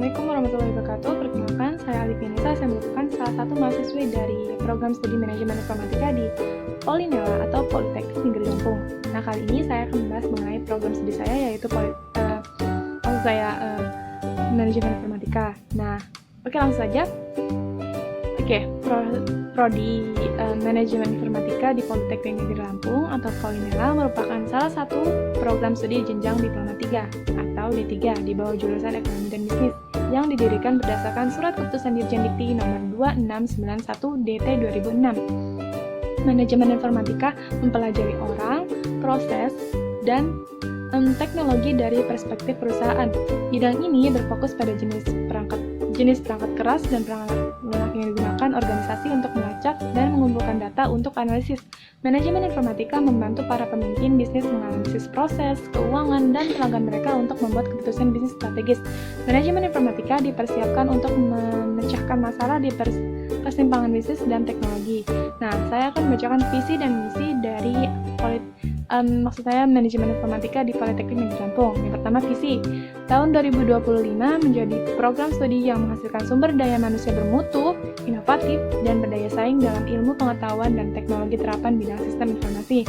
Assalamualaikum warahmatullahi wabarakatuh. Perkenalkan, saya Alif Yanisa. Saya merupakan salah satu mahasiswi dari program studi manajemen informatika di Polinela atau Politeknik Negeri Lampung. Nah, kali ini saya akan membahas mengenai program studi saya, yaitu manajemen informatika. Nah, oke, langsung saja. Prodi Manajemen Informatika di Politeknik Negeri Lampung atau Polinela merupakan salah satu program studi jenjang Diploma 3 atau D3 di bawah jurusan Ekonomi dan Bisnis yang didirikan berdasarkan Surat Keputusan Dirjen Dikti nomor 2691 DT 2006. Manajemen Informatika mempelajari orang, proses, dan teknologi dari perspektif perusahaan. Bidang ini berfokus pada jenis perangkat keras dan perangkat lunak yang digunakan organisasi untuk melacak dan mengumpulkan data untuk analisis. Manajemen informatika membantu para pemimpin bisnis menganalisis proses, keuangan, dan pelanggan mereka untuk membuat keputusan bisnis strategis. Manajemen informatika dipersiapkan untuk memecahkan masalah di persimpangan bisnis dan teknologi. Nah, saya akan membacakan visi dan misi dari manajemen informatika di Politeknik Negeri Lampung. Yang pertama, visi. Tahun 2025 menjadi program studi yang menghasilkan sumber daya manusia bermutu, inovatif, dan berdaya saing dalam ilmu pengetahuan dan teknologi terapan bidang sistem informasi.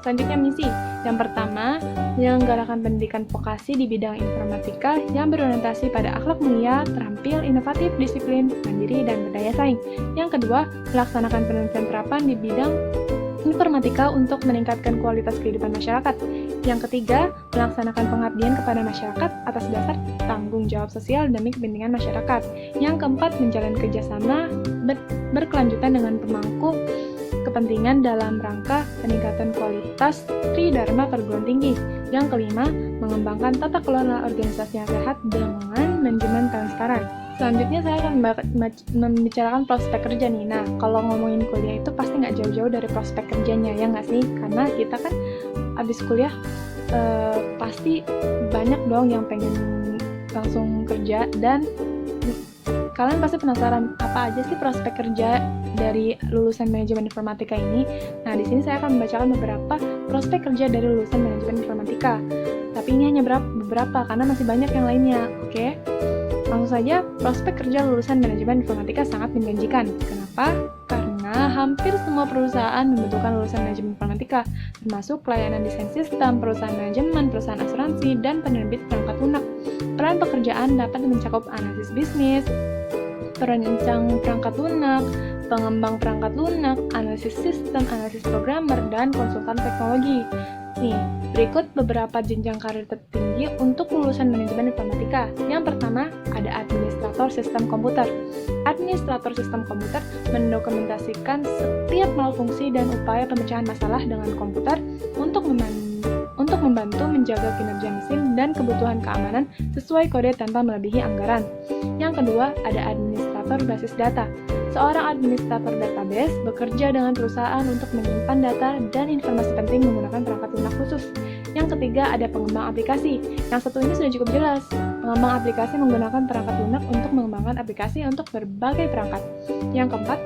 Selanjutnya, misi. Yang pertama, menyelenggarakan pendidikan vokasi di bidang informatika yang berorientasi pada akhlak mulia, terampil, inovatif, disiplin, mandiri, dan berdaya saing. Yang kedua, melaksanakan penelitian terapan di bidang informatika untuk meningkatkan kualitas kehidupan masyarakat. Yang ketiga, melaksanakan pengabdian kepada masyarakat atas dasar tanggung jawab sosial demi kepentingan masyarakat. Yang keempat, menjalin kerjasama berkelanjutan dengan pemangku kepentingan dalam rangka peningkatan kualitas Tridharma perguruan tinggi. Yang kelima, mengembangkan tata kelola organisasi yang sehat dengan manajemen transparan. Selanjutnya saya akan membicarakan prospek kerja nih. Nah, kalau ngomongin kuliah itu pasti nggak jauh-jauh dari prospek kerjanya, ya nggak sih? Karena kita kan abis kuliah pasti banyak dong yang pengen langsung kerja, dan kalian pasti penasaran apa aja sih prospek kerja dari lulusan manajemen informatika ini. Nah, di sini saya akan membacakan beberapa prospek kerja dari lulusan manajemen informatika. Tapi ini hanya beberapa karena masih banyak yang lainnya. Oke. Langsung saja, prospek kerja lulusan manajemen informatika sangat menjanjikan. Kenapa? Karena hampir semua perusahaan membutuhkan lulusan manajemen informatika, termasuk pelayanan desain sistem, perusahaan manajemen, perusahaan asuransi, dan penerbit perangkat lunak. Peran pekerjaan dapat mencakup analisis bisnis, perancang perangkat lunak, pengembang perangkat lunak, analisis sistem, analisis programmer, dan konsultan teknologi. Nih, berikut beberapa jenjang karir tertinggi untuk lulusan manajemen informatika. Yang pertama, ada administrator sistem komputer. Administrator sistem komputer mendokumentasikan setiap malfungsi dan upaya pemecahan masalah dengan komputer untuk membantu menjaga kinerja mesin dan kebutuhan keamanan sesuai kode tanpa melebihi anggaran. Yang kedua, ada administrator basis data. Seorang administrator database bekerja dengan perusahaan untuk menyimpan data dan informasi penting menggunakan perangkat lunak khusus. Yang ketiga, ada pengembang aplikasi. Yang satu ini sudah cukup jelas. Pengembang aplikasi menggunakan perangkat lunak untuk mengembangkan aplikasi untuk berbagai perangkat. Yang keempat,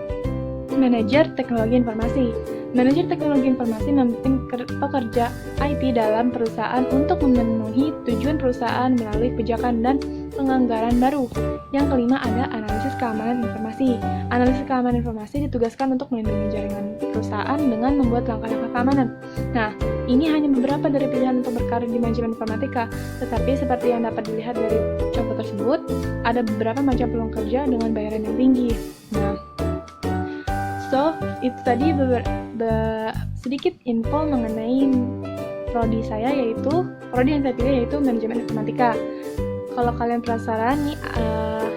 manajer teknologi informasi. Manajer teknologi informasi membimbing pekerja IT dalam perusahaan untuk memenuhi tujuan perusahaan melalui kebijakan dan penganggaran baru. Yang kelima, ada analisis keamanan informasi. Analisis keamanan informasi ditugaskan untuk melindungi jaringan perusahaan dengan membuat langkah-langkah keamanan. Nah, ini hanya beberapa dari pilihan untuk berkarir di manajemen informatika, tetapi seperti yang dapat dilihat dari contoh tersebut, ada beberapa macam peluang kerja dengan bayaran yang tinggi. Nah, itu tadi sedikit info mengenai prodi saya, yaitu prodi yang saya pilih yaitu manajemen informatika. Kalau kalian penasaran nih,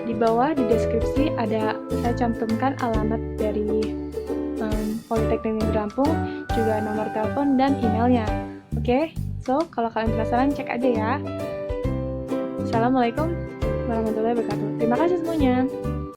di bawah di deskripsi saya cantumkan alamat dari Politeknik Negeri Lampung, juga nomor telepon dan emailnya. Oke, kalau kalian penasaran cek aja ya. Assalamualaikum warahmatullahi wabarakatuh. Terima kasih semuanya.